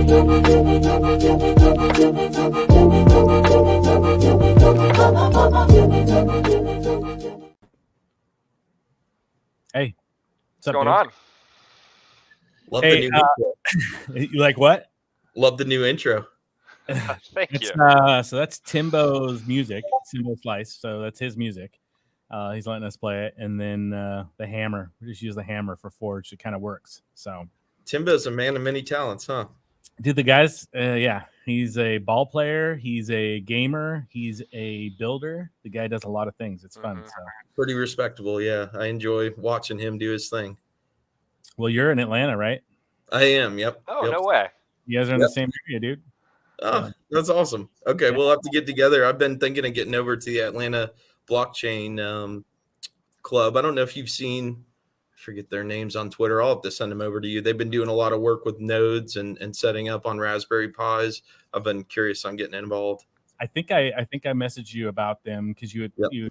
Hey, what's up, going dude? on? Love Hey, the new intro. You like what? Love the new intro. Thank It's, you. so that's Timbo's music, Timbo Slice. So that's his music. He's letting us play it, and then the hammer. We just use the hammer for Forge. It kind of works. So, Timbo's a man of many talents, huh? dude, the guys, yeah, he's a ball player. He's a gamer. He's a builder. The guy does a lot of things. It's fun. Mhm. So, Pretty respectable, yeah. I enjoy watching him do his thing. well, you're in Atlanta, right? I am, yep. Oh, yep. no way. You guys are in the same area, dude. Oh, that's awesome. Okay, Yeah. we'll have to get together. I've been thinking of getting over to the Atlanta blockchain club. I don't know if you've seen, I forget their names on Twitter. I'll have to send them over to you. They've been doing a lot of work with nodes and setting up on Raspberry Pis. I've been curious on getting involved. I think I messaged you about them because Yep. you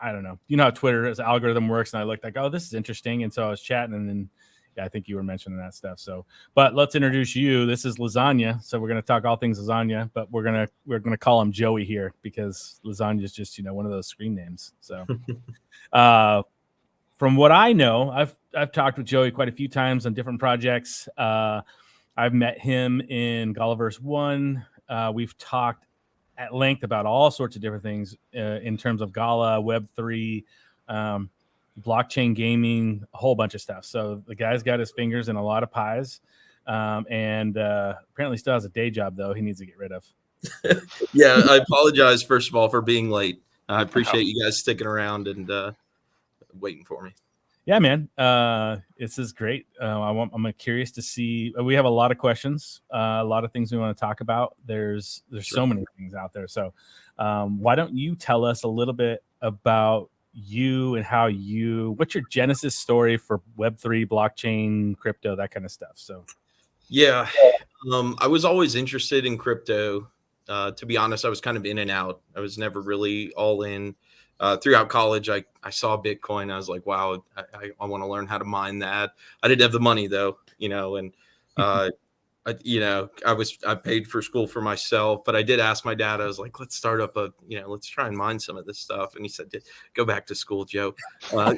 I don't know. You know how Twitter's algorithm works, and I looked like, oh, this is interesting, and so I was chatting, and then yeah, I think you were mentioning that stuff. So, but let's introduce you. This is Lasagne, so we're gonna talk all things Lasagne, but we're gonna call him Joey here because Lasagne is just one of those screen names. So, from what I know, I've talked with Joey quite a few times on different projects. I've met him in Galaverse 1. We've talked at length about all sorts of different things in terms of Gala, Web3, blockchain gaming, a whole bunch of stuff. So the guy's got his fingers in a lot of pies, and apparently still has a day job, though, he needs to get rid of. Yeah, I apologize, first of all, for being late. I appreciate you guys sticking around and waiting for me. Yeah, man, this is great. I'm curious to see. We have a lot of questions, a lot of things we want to talk about. There's so many things out there. So, why don't you tell us a little bit about you and what's your genesis story for Web3, blockchain, crypto, that kind of stuff? So, yeah, I was always interested in crypto. To be honest, I was kind of in and out. I was never really all in. Throughout college, I saw Bitcoin. I was like, wow, I want to learn how to mine that. I didn't have the money though, and I paid for school for myself, but I did ask my dad. I was like, let's start up let's try and mine some of this stuff. And he said, go back to school, Joe. But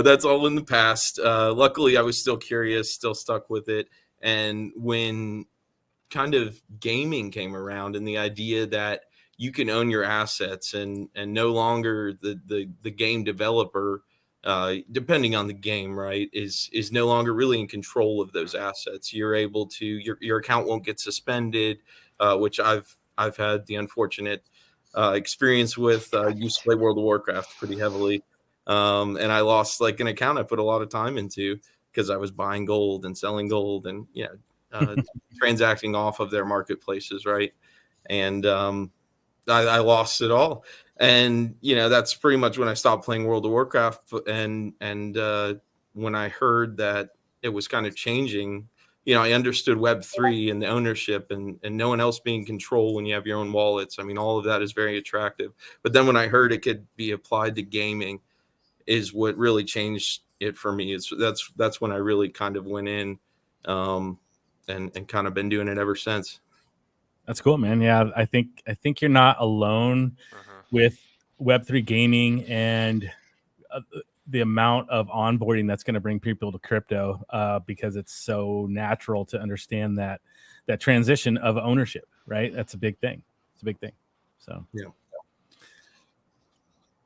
that's all in the past. Luckily, I was still curious, still stuck with it. And when kind of gaming came around and the idea that you can own your assets and no longer the game developer, depending on the game, right, is no longer really in control of those assets. You're able to, your account won't get suspended, which I've had the unfortunate experience with. Used to play World of Warcraft pretty heavily, and I lost like an account I put a lot of time into because I was buying gold and selling gold and transacting off of their marketplaces, right? And I lost it all. And that's pretty much when I stopped playing World of Warcraft. And when I heard that it was kind of changing, I understood Web3 and the ownership and no one else being in control when you have your own wallets. I mean, all of that is very attractive. But then when I heard it could be applied to gaming, is what really changed it for me. That's when I really kind of went in, and kind of been doing it ever since. that's cool, man. Yeah, I think you're not alone with Web3 gaming and the amount of onboarding that's going to bring people to crypto, because it's so natural to understand that transition of ownership, right? That's a big thing. It's a big thing. So yeah.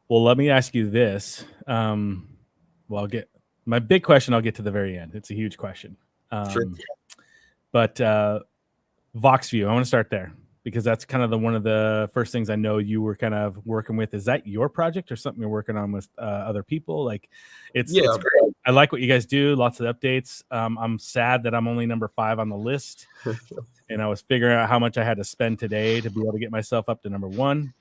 Well, let me ask you this. Well, I'll get my big question. I'll get to the very end. It's a huge question. Sure. But VoxView, I want to start there because that's kind of one of the first things I know you were kind of working with. Is that your project or something you're working on with other people? Like, it's great. I like what you guys do. Lots of updates. I'm sad that I'm only number 5 on the list, and I was figuring out how much I had to spend today to be able to get myself up to number 1.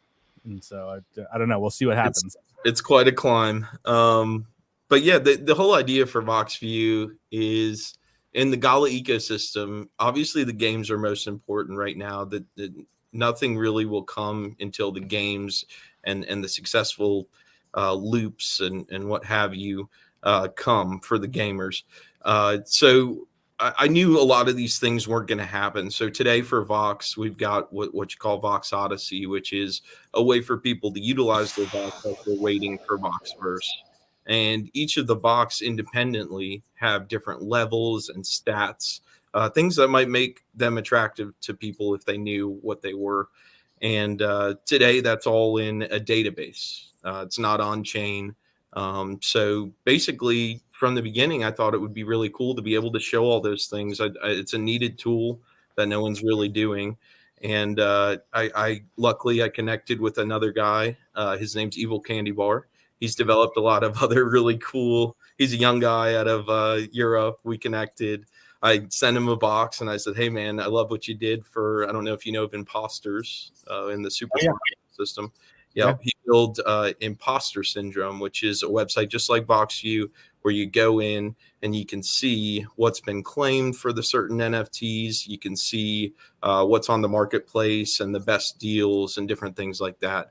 And so I don't know. We'll see what happens. It's quite a climb. But yeah, the whole idea for VoxView is in the Gala ecosystem. Obviously, the games are most important right now. That nothing really will come until the games and the successful loops and what have you come for the gamers. So I knew a lot of these things weren't going to happen. So today for Vox, we've got what you call Vox Odyssey, which is a way for people to utilize their Vox as they're waiting for VoxVerse. And each of the Vox independently have different levels and stats, things that might make them attractive to people if they knew what they were. And today, that's all in a database. It's not on chain. So basically, from the beginning, I thought it would be really cool to be able to show all those things. It's a needed tool that no one's really doing. And I luckily I connected with another guy. His name's Evil Candy Bar. He's developed a lot of other really cool. He's a young guy out of Europe. We connected. I sent him a box and I said, "Hey man, I love what you did for. I don't know if you know of imposters in the super system. Yeah, he built Imposter Syndrome, which is a website just like VoxView, where you go in and you can see what's been claimed for the certain NFTs. You can see what's on the marketplace and the best deals and different things like that.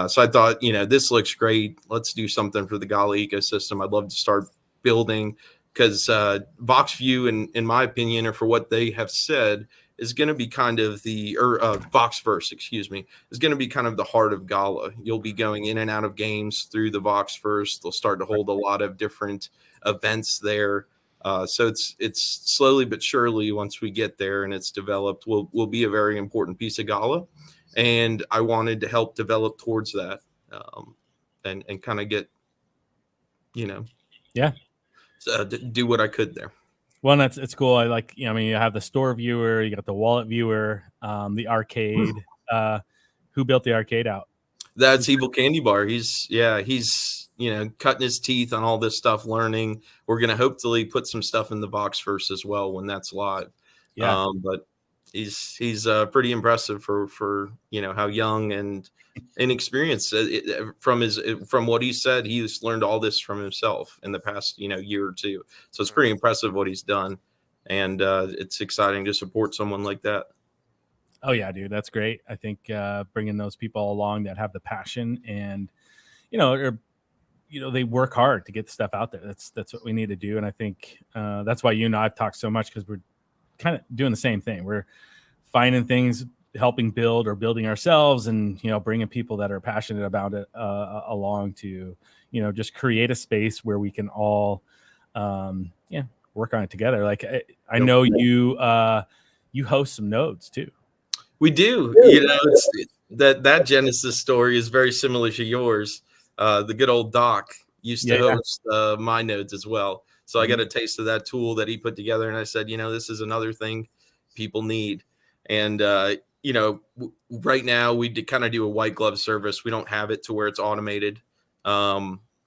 So I thought, this looks great. Let's do something for the Gala ecosystem. I'd love to start building because VoxView, in my opinion, or for what they have said, is going to be kind of VoxVerse, excuse me, is going to be kind of the heart of Gala. You'll be going in and out of games through the VoxVerse. They'll start to hold a lot of different events there. So it's slowly but surely, once we get there and it's developed, will be a very important piece of Gala. And I wanted to help develop towards that, and kind of get, do what I could there. Well, it's cool. I like, you have the store viewer, you got the wallet viewer, the arcade. Who built the arcade out? That's Evil Candy Bar. He's cutting his teeth on all this stuff, learning. We're going to hopefully put some stuff in the VoxVerse as well when that's live. Yeah. But he's pretty impressive for how young and inexperienced. From what he said, he's learned all this from himself in the past year or two. So it's pretty impressive what he's done, and it's exciting to support someone like that. Oh yeah, dude, that's great. I think bringing those people along that have the passion and they work hard to get the stuff out there. That's what we need to do, and I think that's why you and I've talked so much, because we're kind of doing the same thing. We're finding things, helping build or building ourselves, and bringing people that are passionate about it along to just create a space where we can all work on it together. Like I know you host some nodes too. We do. That Genesis story is very similar to yours. The good old Doc used to host my nodes as well. So I got a taste of that tool that he put together, and I said, this is another thing people need. And right now we kind of do a white glove service. We don't have it to where it's automated,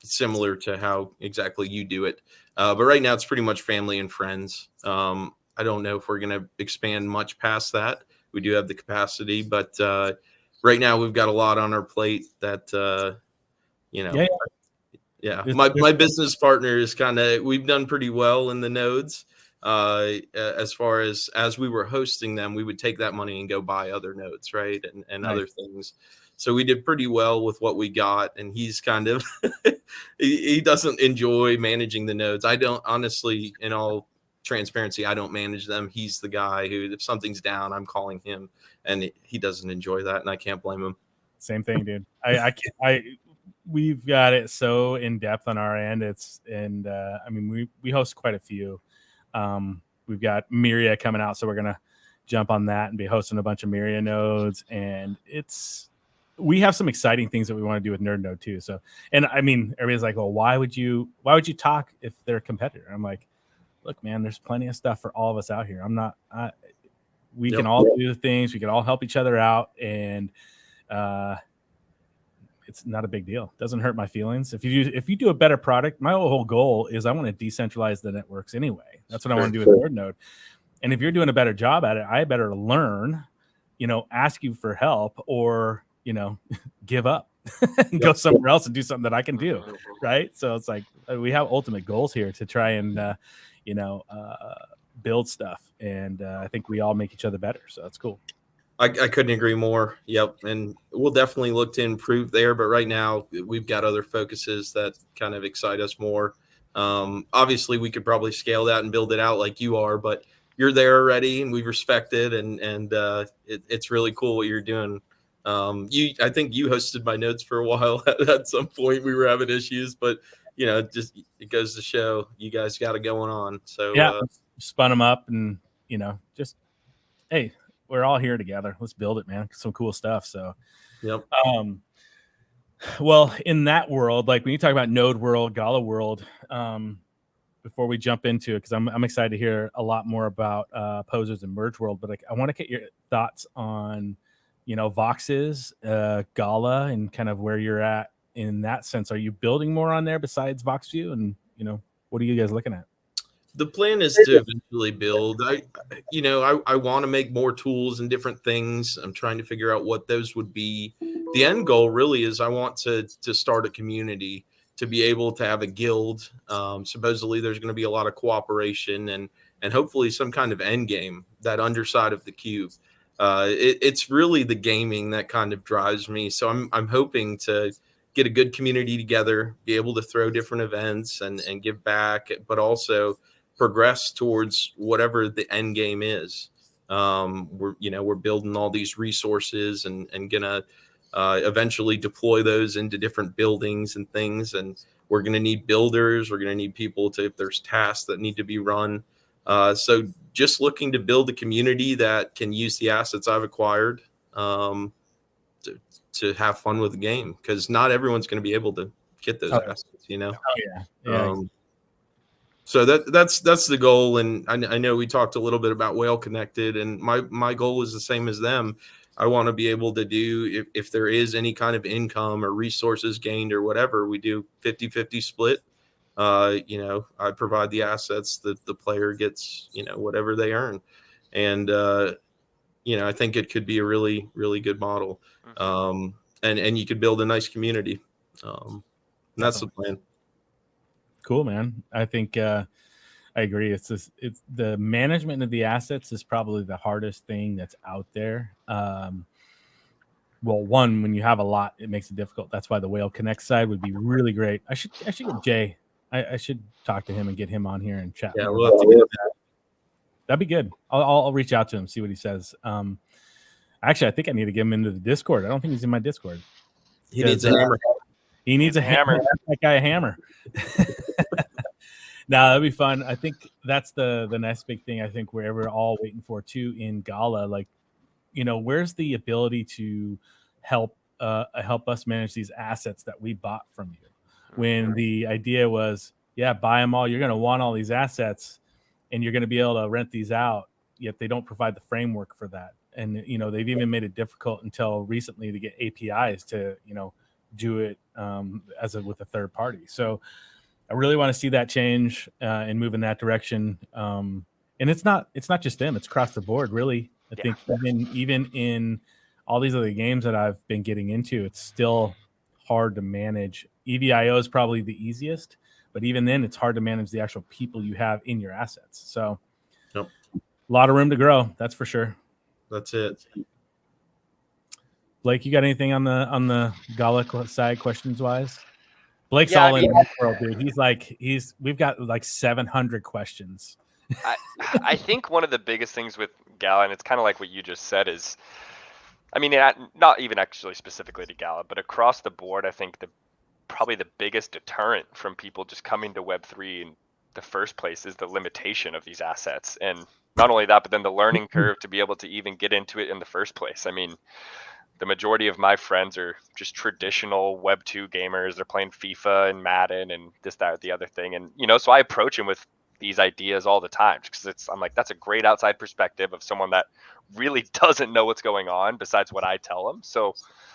similar to how exactly you do it. But right now it's pretty much family and friends. I don't know if we're going to expand much past that. We do have the capacity, but right now we've got a lot on our plate that, my business partner is we've done pretty well in the nodes. As far as we were hosting them, we would take that money and go buy other nodes, right? And nice. Other things. So we did pretty well with what we got. And he's kind of, he doesn't enjoy managing the nodes. I don't, honestly, in all transparency, I don't manage them. He's the guy who, if something's down, I'm calling him, and he doesn't enjoy that, and I can't blame him. Same thing, dude. We've got it so in depth on our end. We host quite a few. We've got Myria coming out, so we're gonna jump on that and be hosting a bunch of Myria nodes, and we have some exciting things that we want to do with Nerd Node too. So, and everybody's like, well, why would you talk if they're a competitor? I'm like, look, man, there's plenty of stuff for all of us out here. We can all do things. We can all help each other out. And it's not a big deal. It doesn't hurt my feelings. If you do a better product, my whole goal is I want to decentralize the networks anyway. That's what I want to do with Nerd Node. And if you're doing a better job at it, I better learn, ask you for help, or, give up and go somewhere else and do something that I can do. Right. So it's like, we have ultimate goals here to try and, build stuff. And I think we all make each other better. So that's cool. I couldn't agree more. Yep. And we'll definitely look to improve there. But right now we've got other focuses that kind of excite us more. Obviously, we could probably scale that and build it out like you are, but you're there already, and we respect it, and it's really cool what you're doing. I think you hosted my notes for a while. At some point, we were having issues, but just it goes to show you guys got it going on. So Yeah, spun them up, and just hey, we're all here together. Let's build it, man. Some cool stuff. So, yep. Well, in that world, like when you talk about Node World, Gala World, before we jump into it, because I'm excited to hear a lot more about Posers and Merge World, but like I want to get your thoughts on, Vox's, Gala, and kind of where you're at in that sense. Are you building more on there besides VoxView, and what are you guys looking at? The plan is to eventually build. I want to make more tools and different things. I'm trying to figure out what those would be. The end goal really is I want to start a community, to be able to have a guild. Supposedly there's going to be a lot of cooperation and hopefully some kind of end game, that underside of the cube. It's really the gaming that kind of drives me. So I'm hoping to get a good community together, be able to throw different events and give back, but also progress towards whatever the end game is. We're building all these resources and gonna eventually deploy those into different buildings and things. And we're gonna need builders. We're gonna need people if there's tasks that need to be run. So just looking to build a community that can use the assets I've acquired to have fun with the game, because not everyone's going to be able to get those assets. Oh yeah. So that's the goal. And I know we talked a little bit about Whale Connected, and my goal is the same as them. I want to be able to do, if there is any kind of income or resources gained or whatever, we do 50-50 split. I provide the assets, that the player gets, whatever they earn. And, I think it could be a really, really good model. And you could build a nice community. And that's the plan. Cool, man. I think I agree. It's the management of the assets is probably the hardest thing that's out there. Well, one, when you have a lot, it makes it difficult. That's why the Whale Connect side would be really great. I should get Jay. I should talk to him and get him on here and chat. Yeah, more we'll have to get that. That'd be good. I'll reach out to him, see what he says. Actually, I think I need to get him into the Discord. I don't think he's in my Discord. He needs a hammer. He needs a hammer. That guy a hammer. No, that'd be fun. I think that's the next big thing. I think we're all waiting for too in Gala. Like, where's the ability to help us manage these assets that we bought from you? When the idea was, buy them all. You're going to want all these assets, and you're going to be able to rent these out. Yet they don't provide the framework for that. And they've even made it difficult until recently to get APIs to do it with a third party. So I really want to see that change and move in that direction. And it's not just them; it's across the board, really. I think even in all these other games that I've been getting into, it's still hard to manage. EVIO is probably the easiest, but even then, it's hard to manage the actual people you have in your assets. So, a lot of room to grow. That's for sure. That's it. Blake, you got anything on the Gala side questions wise? Blake's all in that world, dude. We've got like 700 questions. I think one of the biggest things with Gala, and it's kind of like what you just said, is, I mean, not even actually specifically to Gala, but across the board, I think probably the biggest deterrent from people just coming to Web3 in the first place is the limitation of these assets. And not only that, but then the learning curve to be able to even get into it in the first place. I mean, the majority of my friends are just traditional Web 2 gamers. They're playing FIFA and Madden and this, that, or the other thing. And, so I approach them with these ideas all the time, because I'm like, that's a great outside perspective of someone that really doesn't know what's going on besides what I tell them. So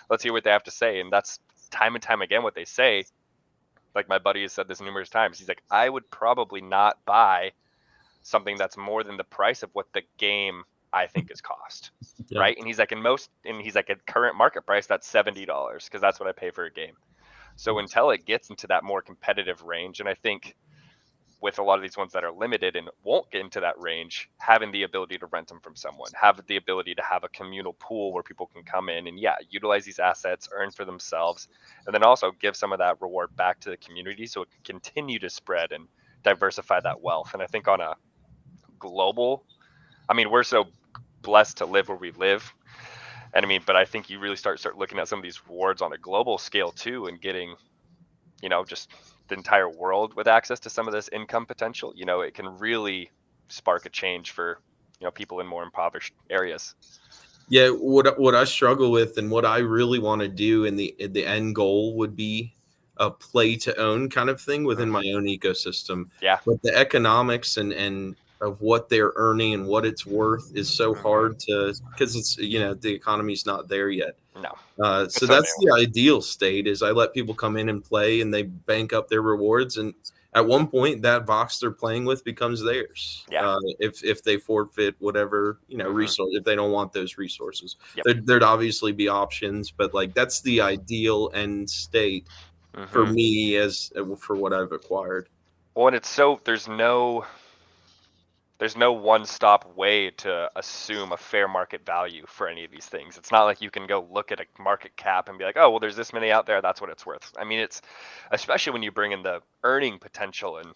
let's hear what they have to say. And that's time and time again what they say. Like my buddy has said this numerous times. He's like, I would probably not buy something that's more than the price of what the game I think is cost, right? And he's like, at current market price, that's $70, because that's what I pay for a game. So until it gets into that more competitive range, and I think with a lot of these ones that are limited and won't get into that range, having the ability to rent them from someone, have the ability to have a communal pool where people can come in and utilize these assets, earn for themselves, and then also give some of that reward back to the community so it can continue to spread and diversify that wealth. And I think on a global, I mean, we're so blessed to live where we live. And I mean, but I think you really start looking at some of these rewards on a global scale too, and getting, just the entire world with access to some of this income potential. It can really spark a change for, people in more impoverished areas. Yeah, what I struggle with and what I really want to do in the end goal would be a play to own kind of thing within my own ecosystem. Yeah. But the economics and of what they're earning and what it's worth is so hard to, because it's, the economy's not there yet. No. So that's the ideal state, is I let people come in and play and they bank up their rewards, and at one point that Vox they're playing with becomes theirs. Yeah. If they forfeit whatever resource, if they don't want those resources, Yep. there'd obviously be options, but like that's the ideal end state for me as for what I've acquired. Well, and it's so there's no one-stop way to assume a fair market value for any of these things. It's not like you can go look at a market cap and be like, oh, well, there's this many out there, that's what it's worth. I mean, it's especially when you bring in the earning potential, and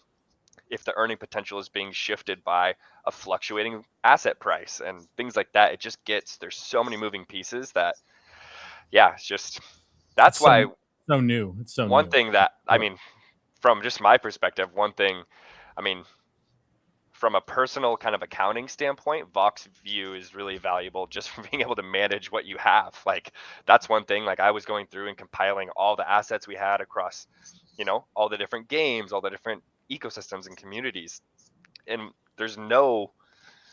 if the earning potential is being shifted by a fluctuating asset price and things like that, it just there's so many moving pieces that, it's just, that's why. So new. It's so one new. thing that, I mean, from just my perspective, from a personal kind of accounting standpoint, VoxView is really valuable just for being able to manage what you have. Like, that's one thing. Like, I was going through and compiling all the assets we had across, all the different games, all the different ecosystems and communities. And there's the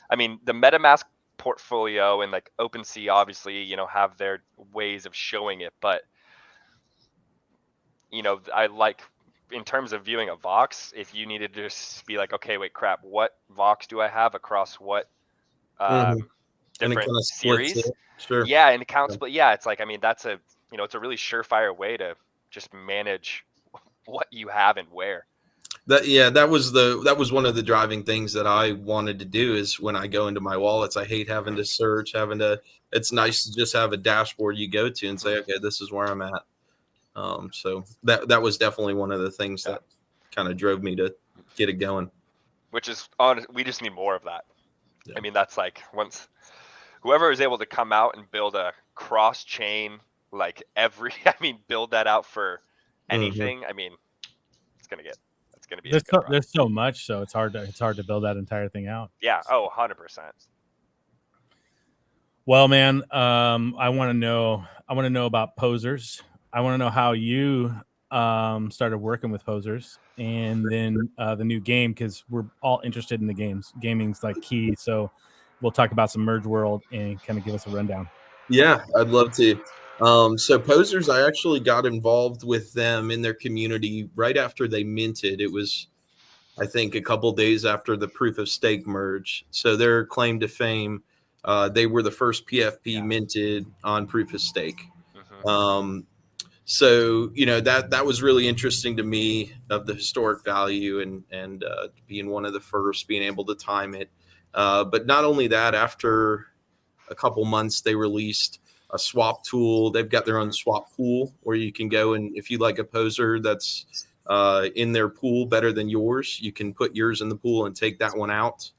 MetaMask portfolio and like OpenSea obviously, have their ways of showing it. But, I like, in terms of viewing a Vox, if you needed to just be like, okay, wait, crap, what Vox do I have across what different series? Sure. Yeah, and account split. Yeah, it's like, that's a, it's a really surefire way to just manage what you have and where. That was one of the driving things that I wanted to do, is when I go into my wallets, I hate having to search, it's nice to just have a dashboard you go to and say, okay, this is where I'm at. So that was definitely one of the things that kind of drove me to get it going. Which is we just need more of that. Yeah. I mean, that's like, once whoever is able to come out and build a cross chain, like build that out for anything. I mean, it's gonna be. There's so much, so it's hard to build that entire thing out. Yeah. Oh, 100%. Well, man, I want to know about posers. I want to know how you started working with posers, and then the new game, because we're all interested in the games. Gaming's like key, so we'll talk about some Merge World and kind of give us a rundown. Yeah, I'd love to. So posers, I actually got involved with them in their community right after they minted. It was, I think, a couple days after the proof of stake merge. So their claim to fame, they were the first PFP minted on proof of stake. So, that was really interesting to me, of the historic value and being one of the first, being able to time it. But not only that, after a couple months, they released a swap tool. They've got their own swap pool where you can go, and if you like a poser that's in their pool better than yours, you can put yours in the pool and take that one out.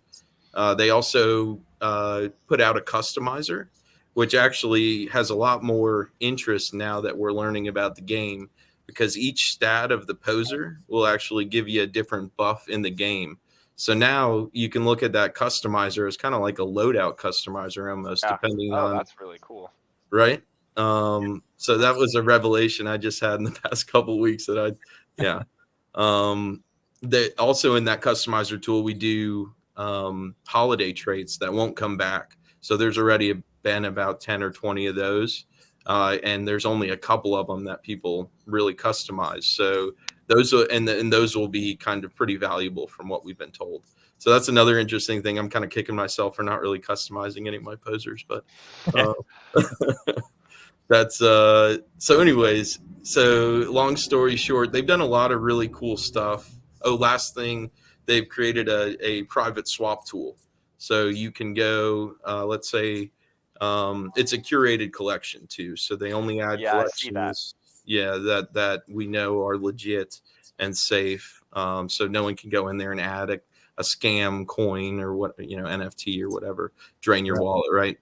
They also put out a customizer, which actually has a lot more interest now that we're learning about the game, because each stat of the poser will actually give you a different buff in the game. So now you can look at that customizer as kind of like a loadout customizer almost, depending on. That's really cool. Right. So that was a revelation I just had in the past couple of weeks that that also in that customizer tool, we do holiday traits that won't come back. So there's already been about 10 or 20 of those. And there's only a couple of them that people really customize. So those will be kind of pretty valuable from what we've been told. So that's another interesting thing. I'm kind of kicking myself for not really customizing any of my posers, but that's so anyways. So long story short, they've done a lot of really cool stuff. Oh, last thing, they've created a private swap tool. So you can go, let's say, it's a curated collection too. So they only add Yeah, I see that. collections, yeah, that we know are legit and safe. So no one can go in there and add a scam coin or what, NFT or whatever, drain your wallet, right?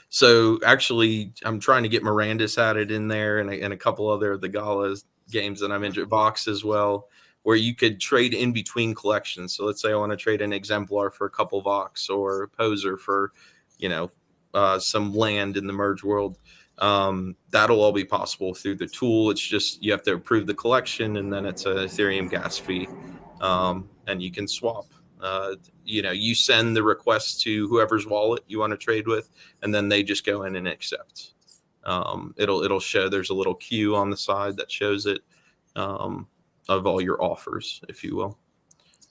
So actually, I'm trying to get Miranda's added in there, and a couple other of the Gala games that I'm into, Vox as well, where you could trade in between collections. So let's say I want to trade an exemplar for a couple Vox or a poser for, some land in the merge world. That'll all be possible through the tool. It's just you have to approve the collection, and then it's an Ethereum gas fee, and you can swap. You send the request to whoever's wallet you want to trade with, and then they just go in and accept. It'll show, there's a little queue on the side that shows it, of all your offers, if you will.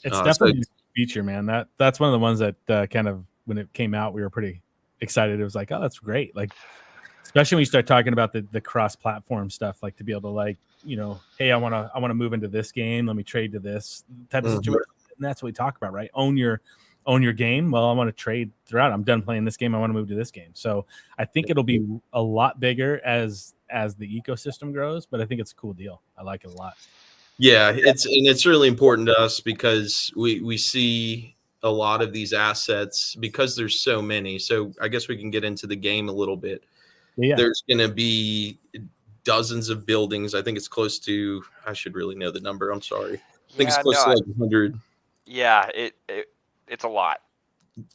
It's definitely a feature, man. That's one of the ones that kind of, when it came out, we were pretty excited. It was like, oh, that's great. Like, especially when you start talking about the cross-platform stuff, like to be able to, like, hey, I want to move into this game. Let me trade to this type of situation. And that's what we talk about, right? Own your game. Well, I want to trade throughout. I'm done playing this game. I want to move to this game. So I think it'll be a lot bigger as the ecosystem grows, but I think it's a cool deal. I like it a lot. Yeah, it's really important to us because we see a lot of these assets because there's so many. So I guess we can get into the game a little bit. Yeah. There's going to be dozens of buildings. I think it's close to, I should really know the number. I'm sorry. I think it's close to like 100. Yeah, it's a lot.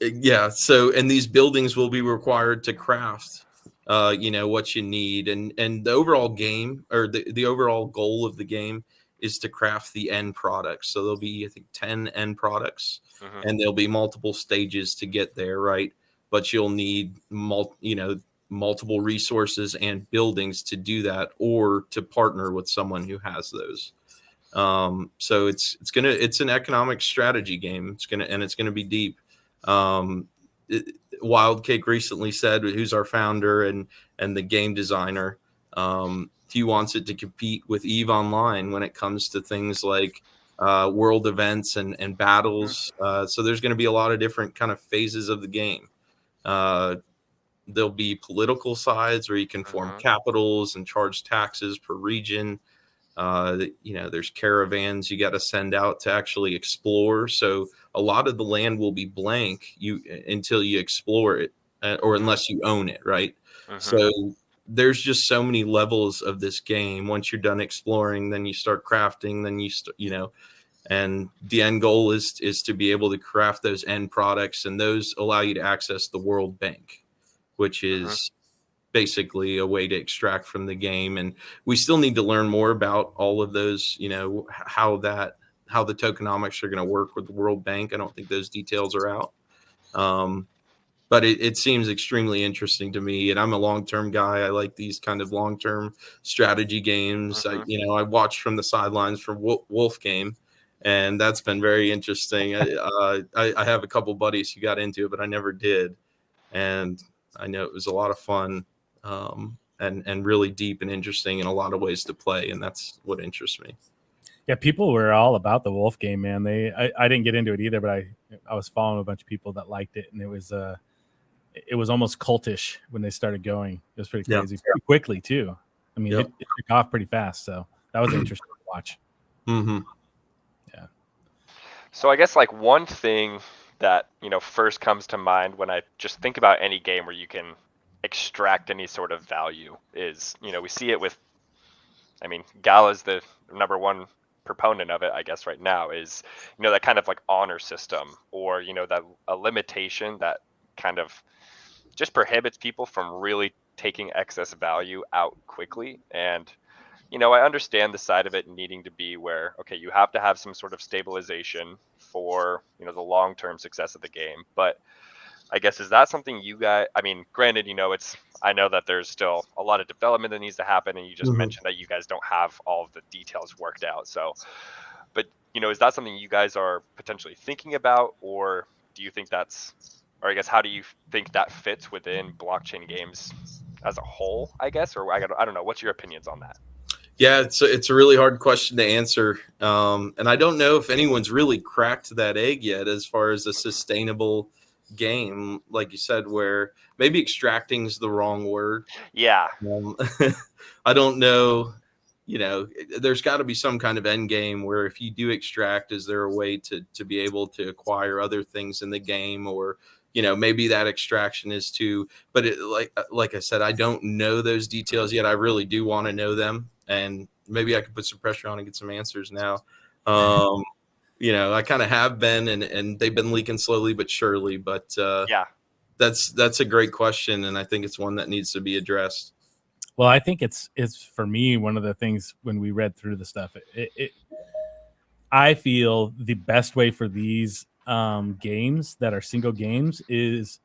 Yeah. So, and these buildings will be required to craft, what you need. And the overall game, or the overall goal of the game, is to craft the end products. So there'll be, I think, 10 end products, and there'll be multiple stages to get there, right? But you'll need multiple resources and buildings to do that, or to partner with someone who has those. So it's an economic strategy game. It's gonna be deep. Wildcake recently said, who's our founder and the game designer, he wants it to compete with EVE Online when it comes to things like world events and battles. So there's going to be a lot of different kind of phases of the game. There'll be political sides where you can form capitals and charge taxes per region. There's caravans you got to send out to actually explore. So a lot of the land will be blank until you explore it, or unless you own it, right? So there's just so many levels of this game. Once you're done exploring, then you start crafting, then and the end goal is to be able to craft those end products, and those allow you to access the World Bank, which is basically a way to extract from the game. And we still need to learn more about all of those, how the tokenomics are going to work with the World Bank. I don't think those details are out. But it seems extremely interesting to me, and I'm a long-term guy. I like these kind of long-term strategy games. I watched from the sidelines for Wolf Game, and that's been very interesting. I have a couple buddies who got into it, but I never did, and I know it was a lot of fun, and really deep and interesting in a lot of ways to play, and that's what interests me. Yeah, people were all about the Wolf Game, man. I didn't get into it either, but I was following a bunch of people that liked it, and it was almost cultish when they started going. It was pretty crazy, pretty quickly too. I mean, it took off pretty fast, so that was interesting to watch. Yeah. So I guess like one thing that first comes to mind when I just think about any game where you can extract any sort of value is, we see it with, Gala's the number one proponent of it, I guess, right now, is that kind of like honor system, or that a limitation that kind of just prohibits people from really taking excess value out quickly. And I understand the side of it needing to be where, okay, you have to have some sort of stabilization for the long-term success of the game. But I guess, is that something you guys, granted, I know that there's still a lot of development that needs to happen, and you just mentioned that you guys don't have all of the details worked out. So, but is that something you guys are potentially thinking about, or do you think or I guess, how do you think that fits within blockchain games as a whole, I guess? Or I don't know. What's your opinions on that? Yeah, it's a really hard question to answer, and I don't know if anyone's really cracked that egg yet as far as a sustainable game, like you said, where maybe extracting is the wrong word. Yeah. Um, I don't know. There's got to be some kind of end game where if you do extract, is there a way to be able to acquire other things in the game, or maybe that extraction is to. But like I said, I don't know those details yet. I really do want to know them, and maybe I could put some pressure on and get some answers now. I kind of have been, and they've been leaking slowly but surely. But Yeah. that's a great question, and I think it's one that needs to be addressed. Well, I think it's for me one of the things when we read through the stuff. I feel the best way for these games that are single games is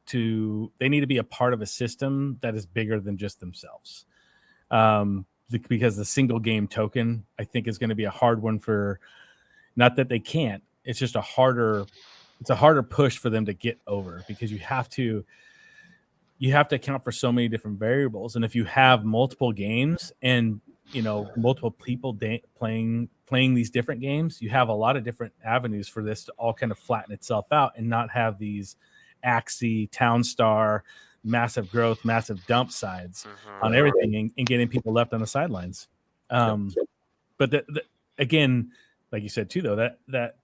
they need to be a part of a system that is bigger than just themselves. Because the single game token, I think, is going to be a hard one for. Not that they can't. It's just a harder push for them to get over, because you have to account for so many different variables. And if you have multiple games and multiple people playing these different games, you have a lot of different avenues for this to all kind of flatten itself out and not have these Axie, Town Star, massive growth, massive dump sides on everything, and getting people left on the sidelines. But again, like you said too, though, that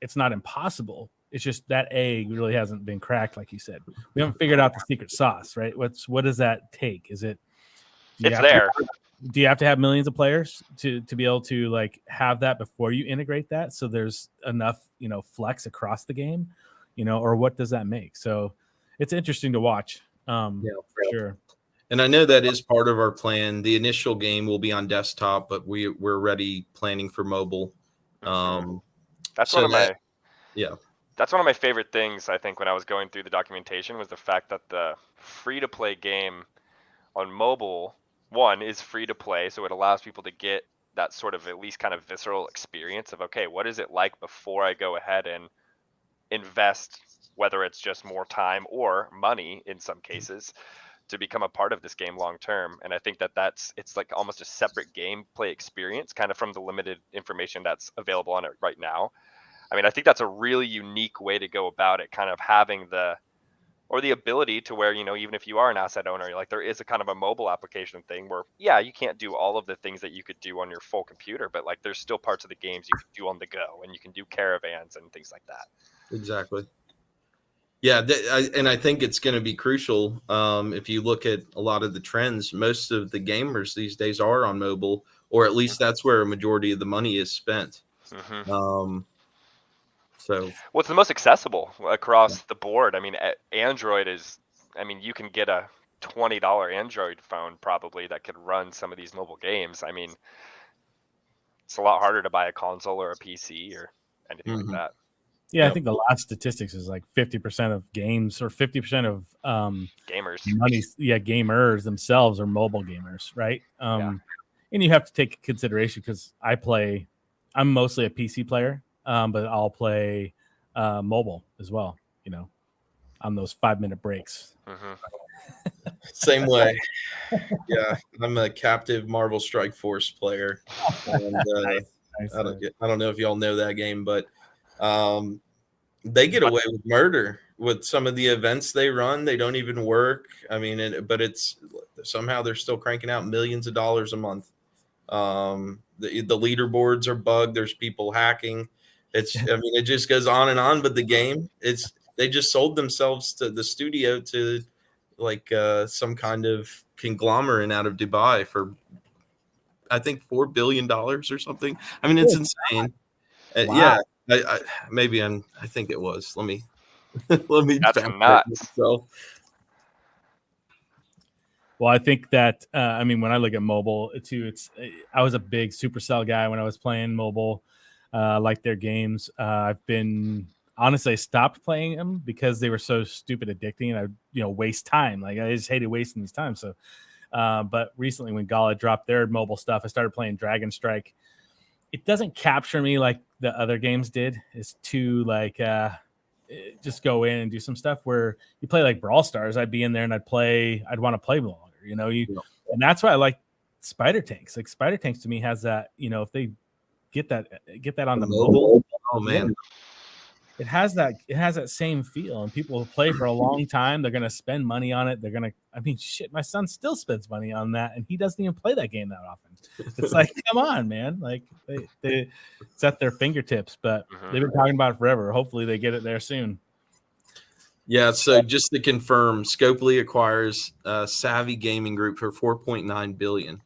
it's not impossible. It's just that egg really hasn't been cracked, like you said. We haven't figured out the secret sauce, right? What does that take? Is it? It's there. Do you have to have millions of players to be able to like have that before you integrate that? So there's enough, flex across the game, or what does that make? So it's interesting to watch. For sure. And I know that is part of our plan. The initial game will be on desktop, but we're already planning for mobile. That's so one of my That's one of my favorite things, I think, when I was going through the documentation, was the fact that the free-to-play game on mobile, one, is free to play, so it allows people to get that sort of at least kind of visceral experience of, okay, what is it like before I go ahead and invest, whether it's just more time or money in some cases, to become a part of this game long term. And I think it's like almost a separate gameplay experience, kind of from the limited information that's available on it right now. I mean, I think that's a really unique way to go about it, kind of having the ability to where, even if you are an asset owner, like there is a kind of a mobile application thing where, yeah, you can't do all of the things that you could do on your full computer, but like there's still parts of the games you can do on the go, and you can do caravans and things like that. Exactly. Yeah, and I think it's going to be crucial. If you look at a lot of the trends, most of the gamers these days are on mobile, or at least that's where a majority of the money is spent. So, well, it's the most accessible across the board. I mean, Android is, you can get a $20 Android phone probably that could run some of these mobile games. I mean, it's a lot harder to buy a console or a PC or anything like that. Yeah, I think the last statistics is like 50% of games, or 50% of gamers. Money, gamers themselves are mobile gamers, right? And you have to take consideration, because I'm mostly a PC player, but I'll play mobile as well, on those 5-minute breaks. Same way. Yeah, I'm a captive Marvel Strike Force player. And, nice. I don't know if y'all know that game, but they get away with murder with some of the events they run. They don't even work. I mean, but it's somehow they're still cranking out millions of dollars a month. The leaderboards are bugged. There's people hacking. It just goes on and on. But the game, they just sold themselves to the studio to like some kind of conglomerate out of Dubai for, I think, $4 billion or something. I mean, it's insane. Wow. Yeah. I think it was. Let me That's nuts. Well, I think that when I look at mobile too, I was a big Supercell guy when I was playing mobile, like their games. I stopped playing them because they were so stupid addicting, and I waste time. Like, I just hated wasting these time. So but recently, when Gala dropped their mobile stuff, I started playing Dragon Strike. It doesn't capture me like the other games did. It's too like just go in and do some stuff. Where you play like Brawl Stars, I'd be in there and I'd want to play longer, and that's why I like Spider Tanks. Like Spider Tanks to me has that, if they get that on the Mobile. Oh man. It has that same feel, and people will play for a long time. They're gonna spend money on it. Shit, my son still spends money on that, and he doesn't even play that game that often. It's like, come on, man. Like it's at their fingertips, but they've been talking about it forever. Hopefully they get it there soon. Yeah, so just to confirm, Scopely acquires Savvy Gaming Group for $4.9 billion.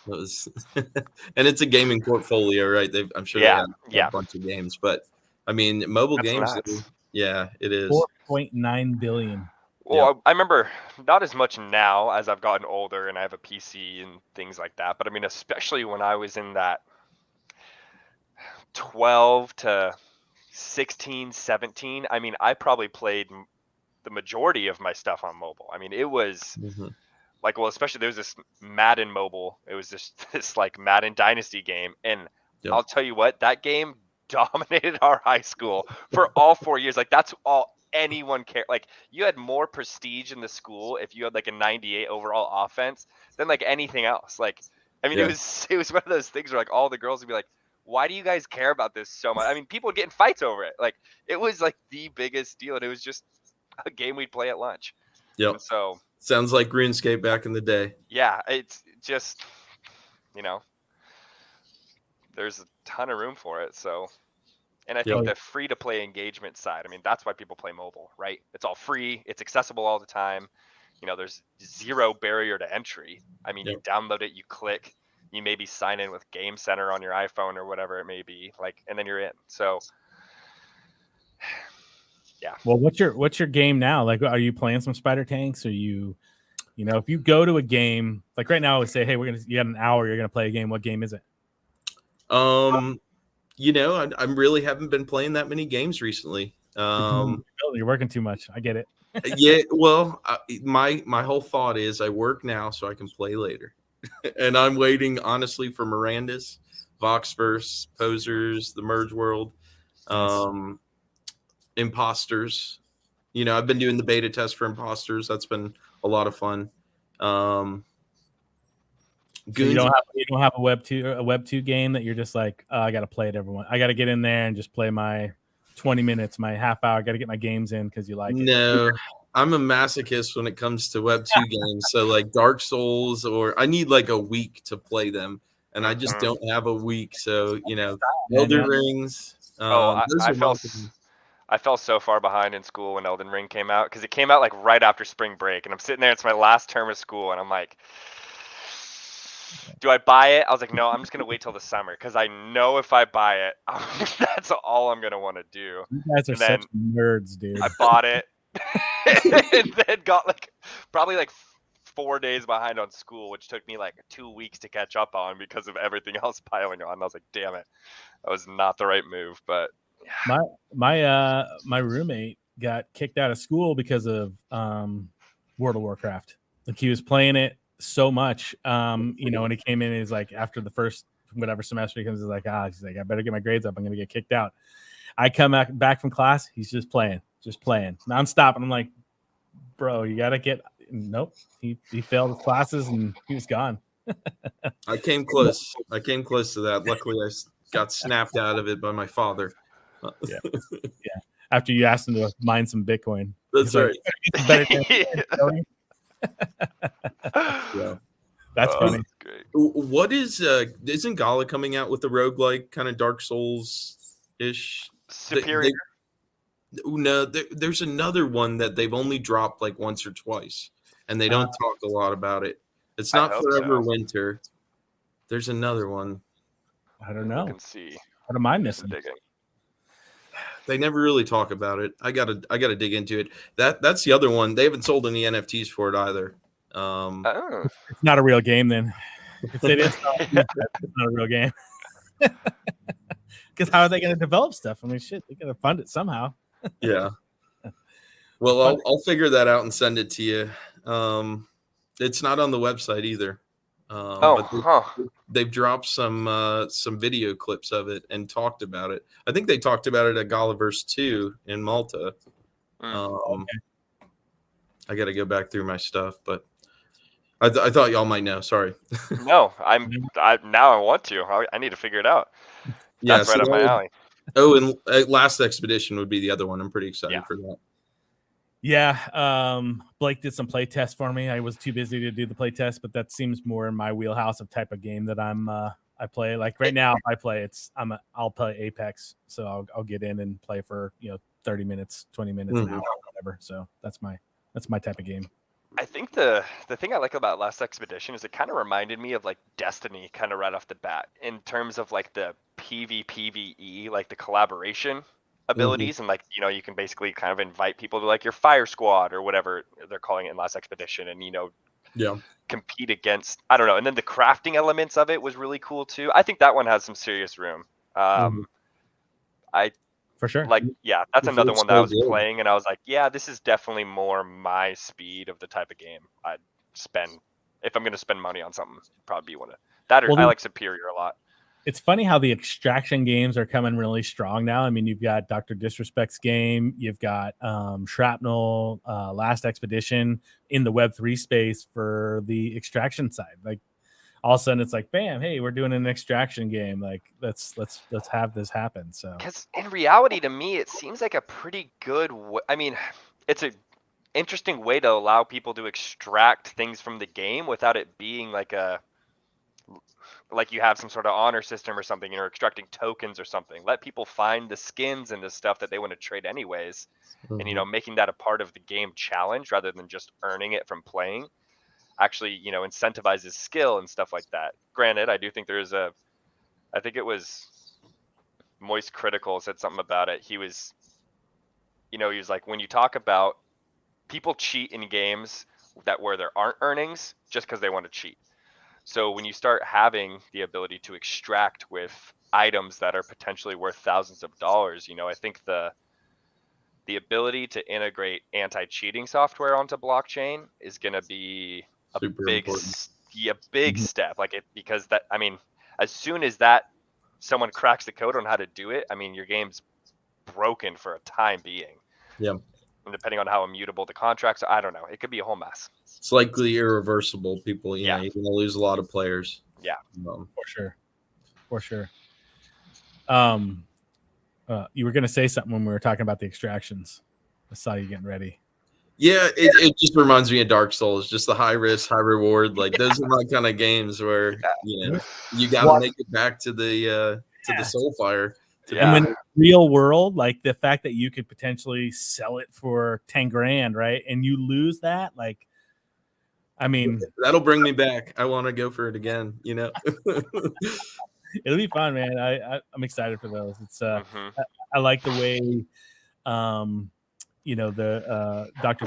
And it's a gaming portfolio, right? I'm sure they have a bunch of games, but I mean, mobile games. Yeah, it is 4.9 billion. Well, I remember not as much now as I've gotten older and I have a PC and things like that. But I mean, especially when I was in that 12 to 16, 17, I mean, I probably played the majority of my stuff on mobile. I mean, it was like, well, especially there was this Madden mobile. It was this like Madden Dynasty game. And I'll tell you what, that game dominated our high school for all 4 years. Like that's all anyone cared. Like you had more prestige in the school if you had like a 98 overall offense than like anything else. Like, I mean, it was one of those things where like all the girls would be like, why do you guys care about this so much? I mean, people would get in fights over it. Like it was like the biggest deal. And it was just a game we'd play at lunch. Yep. So sounds like RuneScape back in the day. Yeah. It's just, there's a ton of room for it. So, and I think the free to play engagement side, I mean, that's why people play mobile, right? It's all free. It's accessible all the time. There's zero barrier to entry. I mean, you download it, you click, you maybe sign in with Game Center on your iPhone or whatever it may be, like, and then you're in. So, yeah. Well, what's your game now? Like, are you playing some Spider Tanks? Or if you go to a game, like right now, I would say, hey, you got an hour, you're gonna play a game. What game is it? I really haven't been playing that many games recently. You're working too much. I get it. Yeah, well, my whole thought is I work now so I can play later, and I'm waiting honestly for Miranda's, Voxverse, Posers, the Merge World, Imposters. I've been doing the beta test for Imposters. That's been a lot of fun. So you don't have a Web 2 game that you're just like, oh, I got to play it, everyone. I got to get in there and just play my 20 minutes, my half hour. I got to get my games in because you like it. No, I'm a masochist when it comes to Web 2 games. So like Dark Souls, or I need like a week to play them, and I just don't have a week. So Elden Rings. I fell so far behind in school when Elden Ring came out because it came out like right after spring break, and I'm sitting there. It's my last term of school, and I'm like, do I buy it? I was like, no, I'm just going to wait till the summer because I know if I buy it, that's all I'm going to want to do. You guys are such nerds, dude. I bought it and then got probably 4 days behind on school, which took me like 2 weeks to catch up on because of everything else piling on. I was like, damn it. That was not the right move, but yeah. My roommate got kicked out of school because of World of Warcraft. Like he was playing it so much, when he came in, he's like, after the first whatever semester he comes, he's like, he's like, I better get my grades up, I'm gonna get kicked out. I come back from class, he's just playing nonstop, and I'm like, bro, you gotta get. Nope, he failed his classes and he was gone. I came close to that. Luckily I got snapped out of it by my father. Yeah after you asked him to mine some Bitcoin. That's right. Yeah. That's funny. That's great. What isn't Gala coming out with the roguelike kind of Dark Souls ish? Superior. There's another one that they've only dropped like once or twice, and they don't talk a lot about it. It's not Forever Winter. There's another one. I don't know. Can see. What am I missing? They never really talk about it. I gotta dig into it. That's the other one. They haven't sold any NFTs for it either. It's not a real game then. If it is, it's not a real game. Because how are they going to develop stuff? I mean, shit, they got to fund it somehow. Yeah. Well, I'll figure that out and send it to you. It's not on the website either. They've dropped some video clips of it and talked about it. I think they talked about it at Galaverse 2 in Malta. I got to go back through my stuff, but I thought y'all might know. Sorry. No, now I want to. I need to figure it out. Yeah, That's right up my alley. Oh, and Last Expedition would be the other one. I'm pretty excited for that. Yeah, Blake did some play tests for me. I was too busy to do the play test, but that seems more in my wheelhouse of type of game that I play. Like right now, if I play, I'll play Apex, so I'll get in and play for 30 minutes, 20 minutes, an hour, whatever. So that's my type of game. I think the thing I like about Last Expedition is it kind of reminded me of like Destiny kind of right off the bat in terms of like the PvPvE, like the collaboration abilities, and like you can basically kind of invite people to like your fire squad or whatever they're calling it in Last Expedition, and compete against, I don't know, and then the crafting elements of it was really cool too. I think that one has some serious room. I For sure. Like, yeah, that's another one that I was playing, and I was like, yeah, this is definitely more my speed of the type of game I'd spend. If I'm going to spend money on something, it'd probably be one of that. Or I like Superior a lot. It's funny how the extraction games are coming really strong now. I mean, you've got Dr. Disrespect's game, you've got Shrapnel, Last Expedition in the Web3 space for the extraction side. Like, all of a sudden it's like, bam, hey, we're doing an extraction game. Like, let's have this happen. So, because in reality, to me, it seems like a pretty good I mean, it's a interesting way to allow people to extract things from the game without it being like you have some sort of honor system or something, extracting tokens or something. Let people find the skins and the stuff that they want to trade anyways, and making that a part of the game challenge rather than just earning it from playing. Actually, incentivizes skill and stuff like that. Granted, I do think I think it was Moist Critical said something about it. He was like, when you talk about people cheat in games where there aren't earnings just because they want to cheat. So when you start having the ability to extract with items that are potentially worth thousands of dollars, I think the ability to integrate anti-cheating software onto blockchain is going to be a big step. Like, because that, I mean, as soon as someone cracks the code on how to do it, I mean, your game's broken for a time being. Yeah. And depending on how immutable the contracts are, I don't know. It could be a whole mess. It's likely irreversible. People, you're going to lose a lot of players. Yeah. For sure. You were going to say something when we were talking about the extractions. I saw you getting ready. Yeah, it just reminds me of Dark Souls, just the high risk, high reward. Like, those are my kind of games where you got to make it back to the Soulfire. And when real world, like the fact that you could potentially sell it for 10 grand, right? And you lose that, like, I mean, that'll bring me back. I want to go for it again. It'll be fun, man. I'm excited for those. It's I like the way the Dr.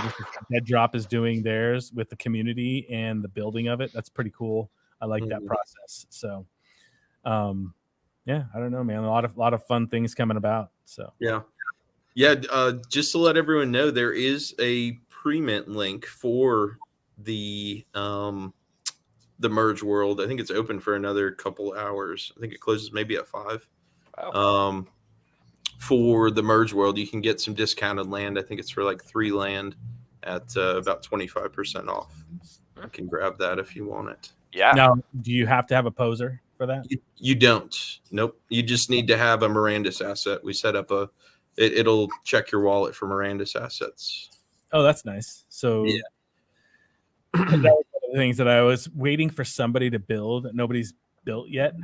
Dead Drop is doing theirs with the community and the building of it. That's pretty cool. I like that process. So yeah, I don't know, man. A lot of fun things coming about. So yeah. Just to let everyone know, there is a pre-mint link for the Merge World. I think it's open for another couple hours. I think it closes maybe at 5. Wow. For the Merge World, you can get some discounted land. I think it's for like 3 land at about 25% off. I can grab that if you want it. Yeah. Now, do you have to have a poser for that? You don't. Nope. You just need to have a Mirandus asset. We set up it'll check your wallet for Mirandus assets. Oh, that's nice. So yeah. That was one of the things that I was waiting for somebody to build. Nobody's built yet.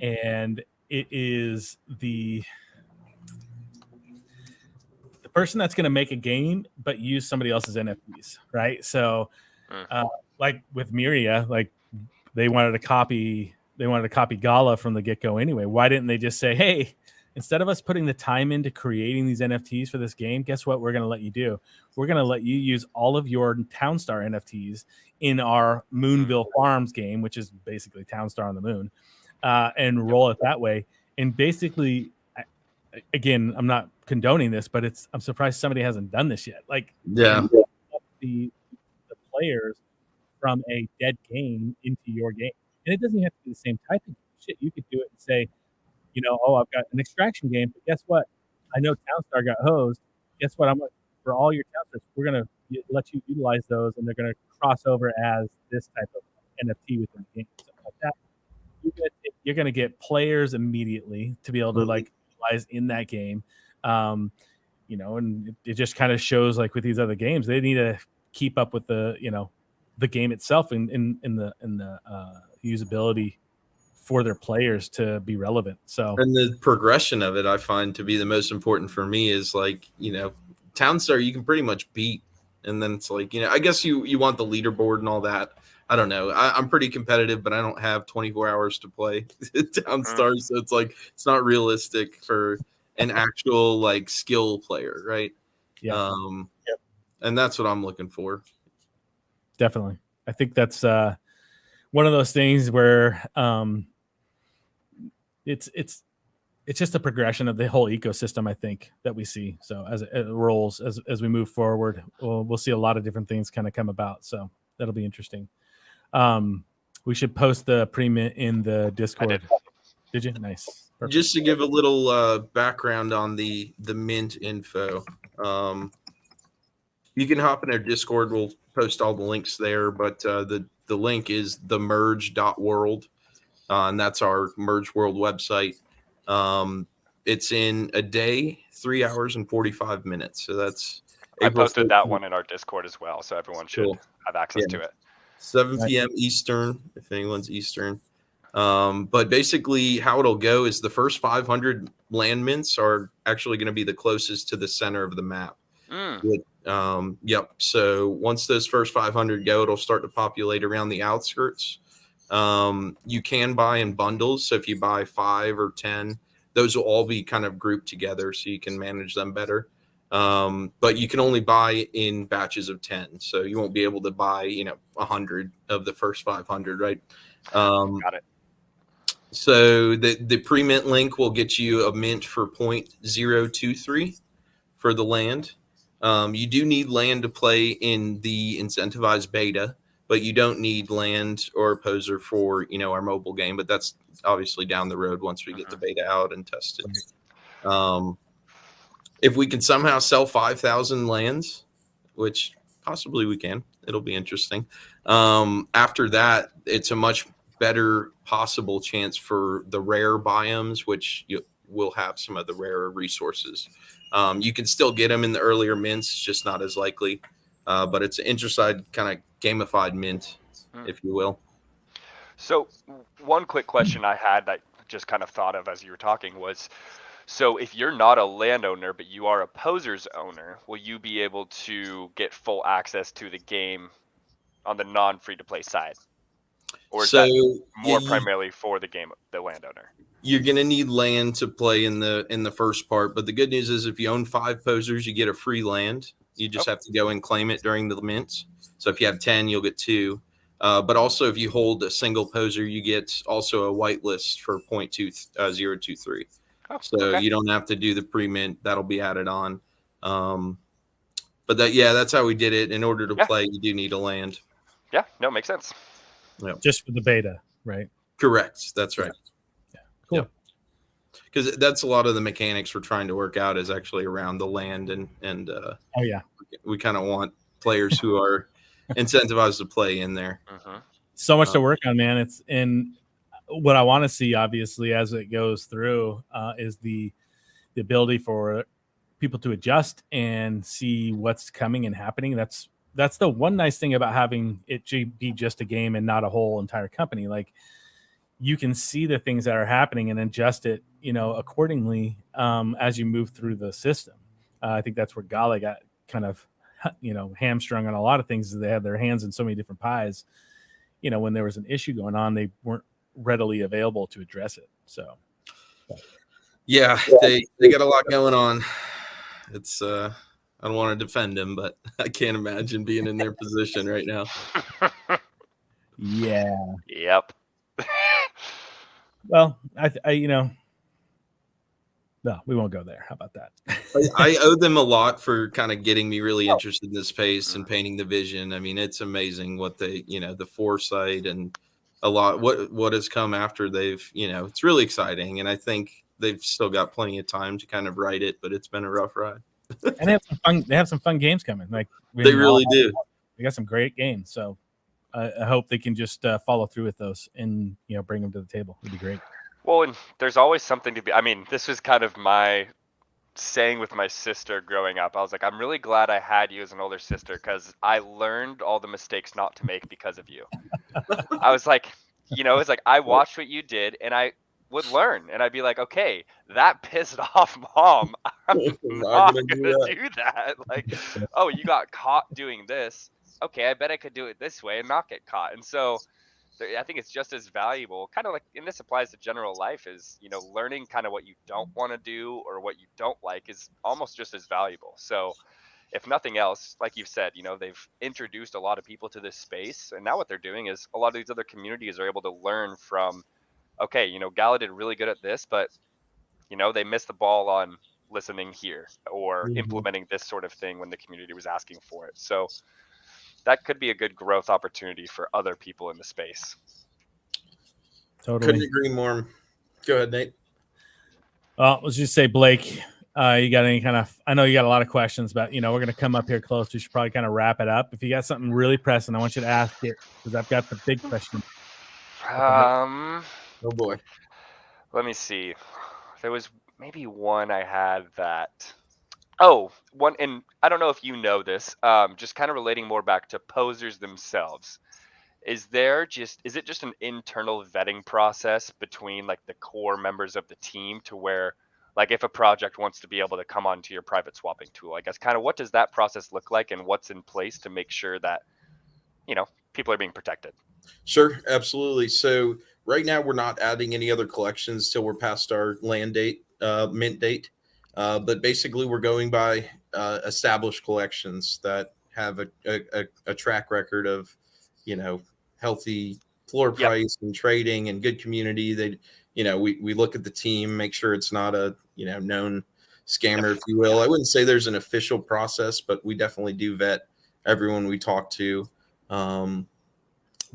And it is the person that's going to make a game but use somebody else's NFTs, right? So like with Miria, like they wanted to copy Gala from the get-go anyway. Why didn't they just say, hey, instead of us putting the time into creating these NFTs for this game, guess what we're going to let you do? We're going to let you use all of your Townstar NFTs in our Moonville Farms game, which is basically Townstar on the moon, and roll it that way. And basically, again, I'm not condoning this, but I'm surprised somebody hasn't done this yet. Like, the players from a dead game into your game. And it doesn't have to be the same type of shit. You could do it and say, I've got an extraction game, but guess what? I know Townstar got hosed. Guess what? I'm going to for all your towns, we're going to let you utilize those, and they're going to cross over as this type of NFT within the game, something like that. You're going to get players immediately to be able to like utilize in that game. You know, and it just kind of shows like with these other games, they need to keep up with the, you know, the game itself in the usability for their players to be relevant. So, and the progression of it, I find to be the most important for me is like, you know, Town Star, you can pretty much beat. And then it's like, you know, I guess you want the leaderboard and all that. I don't know. I'm pretty competitive, but I don't have 24 hours to play Town Star. So it's like, it's not realistic for an actual like skill player. Right. yeah. And that's what I'm looking for. Definitely. I think that's one of those things where it's just a progression of the whole ecosystem, I think, that we see. So as it rolls, as we move forward, we'll see a lot of different things kind of come about. So that'll be interesting. We should post the pre-mint in the Discord. Did you? Nice. Perfect. Just to give a little background on the mint info. You can hop in our Discord. We'll post all the links there, but the link is themerge.world. And that's our Merge World website. It's in a day, 3 hours and 45 minutes. So that's I posted that one in our Discord as well, so everyone should have access to it. 7 p.m. Eastern, if anyone's Eastern. But basically how it'll go is the first 500 land mints are actually going to be the closest to the center of the map. Yep. So once those first 500 go, it'll start to populate around the outskirts. You can buy in bundles. So if you buy 5 or 10, those will all be kind of grouped together so you can manage them better. But you can only buy in batches of 10. So you won't be able to buy, 100 of the first 500, right? Got it. So the pre-mint link will get you a mint for 0.023 for the land. You do need land to play in the incentivized beta, but you don't need land or poser for, our mobile game. But that's obviously down the road once we get the beta out and tested. If we can somehow sell 5,000 lands, which possibly we can, it'll be interesting. After that, it's a much better possible chance for the rare biomes, which will have some of the rarer resources. You can still get them in the earlier mints, it's just not as likely. But it's an intraside kind of gamified mint, if you will. So one quick question I had that I just kind of thought of as you were talking was, so if you're not a landowner, but you are a poser's owner, will you be able to get full access to the game on the non-free-to-play side? Or is that more primarily for the landowner? You're going to need land to play in the first part. But the good news is if you own 5 posers, you get a free land. You just have to go and claim it during the mints. So if you have 10, you'll get 2. But also if you hold a single poser, you get also a whitelist for 0.023. You don't have to do the pre-mint. That'll be added on. But that's how we did it. In order to play, you do need a land. Yeah, no, makes sense. Yeah. Just for the beta, right? Correct. That's right. Yeah. Cool. Because that's a lot of the mechanics we're trying to work out is actually around the land and we kind of want players who are incentivized to play in there. So much to work on, man. It's in what I want to see, obviously, as it goes through, is the ability for people to adjust and see what's coming and happening. That's the one nice thing about having it be just a game and not a whole entire company. Like you can see the things that are happening and adjust it, accordingly as you move through the system. I think that's where Gala got kind of, hamstrung on a lot of things. Is they had their hands in so many different pies. When there was an issue going on, they weren't readily available to address it. So, they got a lot going on. It's I don't want to defend him, but I can't imagine being in their position right now. Yeah. Yep. Well, no, we won't go there. How about that? I owe them a lot for kind of getting me really interested in this space and painting the vision. I mean, it's amazing what they, the foresight and a lot what has come after they've, it's really exciting. And I think they've still got plenty of time to kind of write it, but it's been a rough ride. And they have some fun. They have some fun games coming. Like They really do. They got some great games. So I hope they can just follow through with those and bring them to the table. It'd be great. Well, and there's always something to be. I mean, this was kind of my saying with my sister growing up. I was like, I'm really glad I had you as an older sister because I learned all the mistakes not to make because of you. I was like, it's like I watched what you did and I would learn and I'd be like, okay, that pissed off mom. I'm not gonna do that. Like, oh, you got caught doing this. Okay, I bet I could do it this way and not get caught. And so I think it's just as valuable, kind of like, and this applies to general life, is, learning kind of what you don't want to do or what you don't like is almost just as valuable. So if nothing else, like you've said, they've introduced a lot of people to this space. And now what they're doing is a lot of these other communities are able to learn from, okay, Gala did really good at this, but, they missed the ball on listening here or implementing this sort of thing when the community was asking for it. So that could be a good growth opportunity for other people in the space. Totally. Couldn't agree more. Go ahead, Nate. Well, let's just say, Blake, you got any kind of, I know you got a lot of questions, but, we're going to come up here close. We should probably kind of wrap it up. If you got something really pressing, I want you to ask it because I've got the big question. Oh, boy. Let me see. There was maybe one I had that... one, and I don't know if you know this, just kind of relating more back to posers themselves. Is it just an internal vetting process between like the core members of the team to where, like, if a project wants to be able to come onto your private swapping tool, I guess kind of what does that process look like and what's in place to make sure that, people are being protected? Sure, absolutely. So right now we're not adding any other collections till we're past our mint date. But basically, we're going by established collections that have a track record of, healthy floor price and trading and good community. They, we look at the team, make sure it's not a known scammer, if you will. I wouldn't say there's an official process, but we definitely do vet everyone we talk to.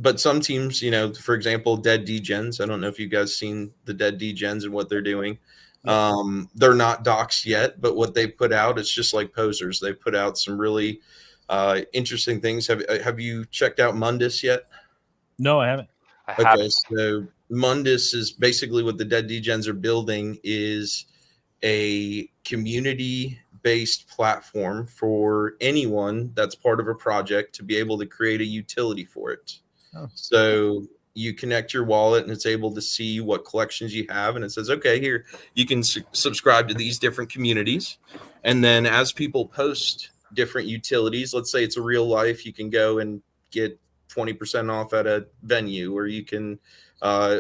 But some teams, for example, Dead Degens. I don't know if you guys seen the Dead Degens and what they're doing. They're not doxed yet, but what they put out, it's just like posers. They put out some really interesting things. Have you checked out Mundus yet? No, I haven't. Okay, so Mundus is basically what the Dead Degens are building is a community-based platform for anyone that's part of a project to be able to create a utility for it. So you connect your wallet and it's able to see what collections you have. And it says, okay, here, you can subscribe to these different communities. And then as people post different utilities, let's say it's a real life, you can go and get 20% off at a venue, or you can,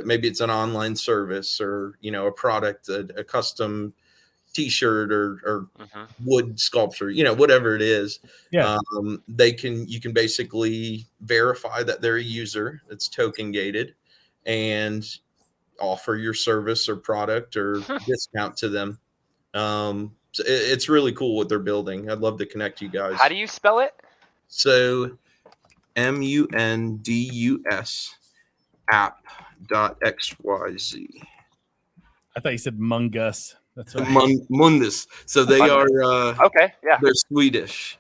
maybe it's an online service or, a product, a custom t-shirt or wood sculpture, whatever it is. Yeah. You can basically verify that they're a user. It's token gated and offer your service or product or discount to them. So it's really cool what they're building. I'd love to connect you guys. How do you spell it? So MUNDUS app.xyz. I thought you said Mungus. That's what Mundus. So they are okay, yeah. They're Swedish.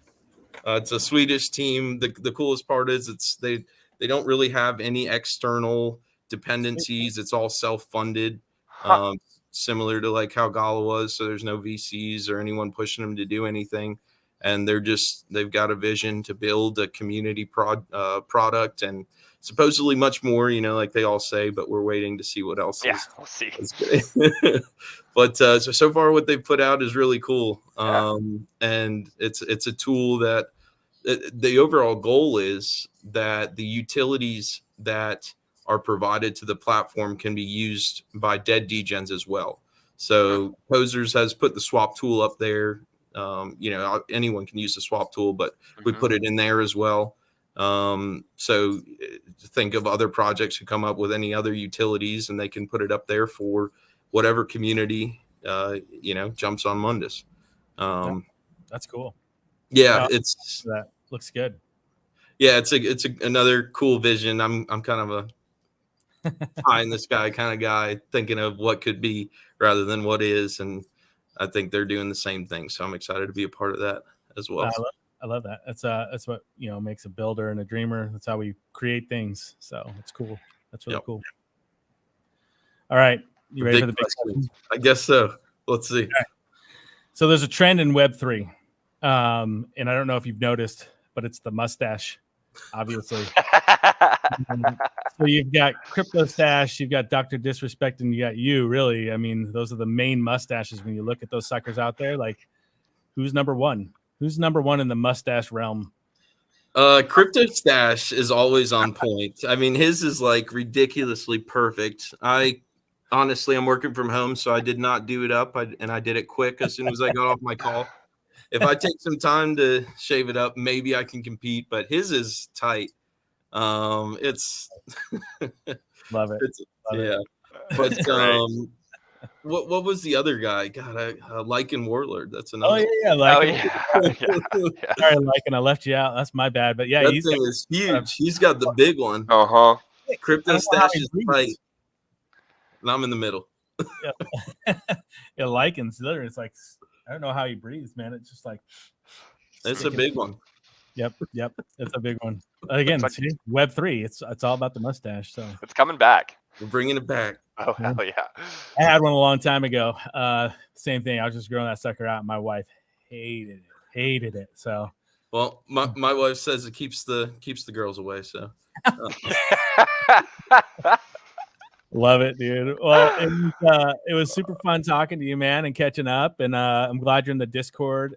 It's a Swedish team. The coolest part is they don't really have any external dependencies. It's all self-funded, similar to like how Gala was. So there's no VCs or anyone pushing them to do anything. And they've got a vision to build a community product and supposedly much more, like they all say, but we're waiting to see what else. Yeah, we'll see. But so far what they've put out is really cool. And it's a tool that the overall goal is that the utilities that are provided to the platform can be used by Dead Degens as well. So Posers has put the swap tool up there. Anyone can use the swap tool, but we put it in there as well. So think of other projects who come up with any other utilities and they can put it up there for whatever community, jumps on Mundus. That's cool. Yeah. That looks good. Yeah. It's another cool vision. I'm kind of a pie in the sky kind of guy, thinking of what could be rather than what is. And, I think they're doing the same thing. So I'm excited to be a part of that as well. I love that. That's what makes a builder and a dreamer. That's how we create things. So it's cool. That's really cool. All right, you ready for the big question? I guess so. Let's see. Right. So there's a trend in Web3, and I don't know if you've noticed, but it's the mustache, obviously. So you've got Crypto Stash, you've got Dr. Disrespect, and you got you. Really, I mean, those are the main mustaches when you look at those suckers out there. Like, who's number one? Who's number one in the mustache realm? Crypto Stash is always on point. I mean, his is like ridiculously perfect. Honestly, I'm working from home, so I did not do it up, and I did it quick as soon as I got off my call. If I take some time to shave it up, maybe I can compete, but his is tight. It's love it. Love it. But what was the other guy? God, Lycan Warlord. That's another. Oh yeah, Lycan. Sorry, Lycan, I left you out. That's my bad. But yeah, that thing is huge. He's got the big one. Crypto Stash is tight. And I'm in the middle. Yeah, Lycan's literally. It's like I don't know how he breathes, man. It's just like it's a big one. Yep, it's a big one. Again, see, Web3. It's all about the mustache. So it's coming back. We're bringing it back. Oh hell yeah! I had one a long time ago. Same thing. I was just growing that sucker out. And my wife hated it. So well, my wife says it keeps the girls away. So love it, dude. Well, it was super fun talking to you, man, and catching up. And I'm glad you're in the Discord.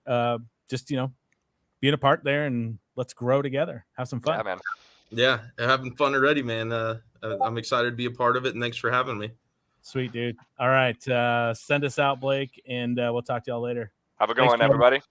Just being a part there, and let's grow together. Have some fun. Yeah, man. Yeah, having fun already, man. I'm excited to be a part of it, and thanks for having me. Sweet, dude. All right, send us out, Blake, and we'll talk to y'all later. Have a good one, everybody.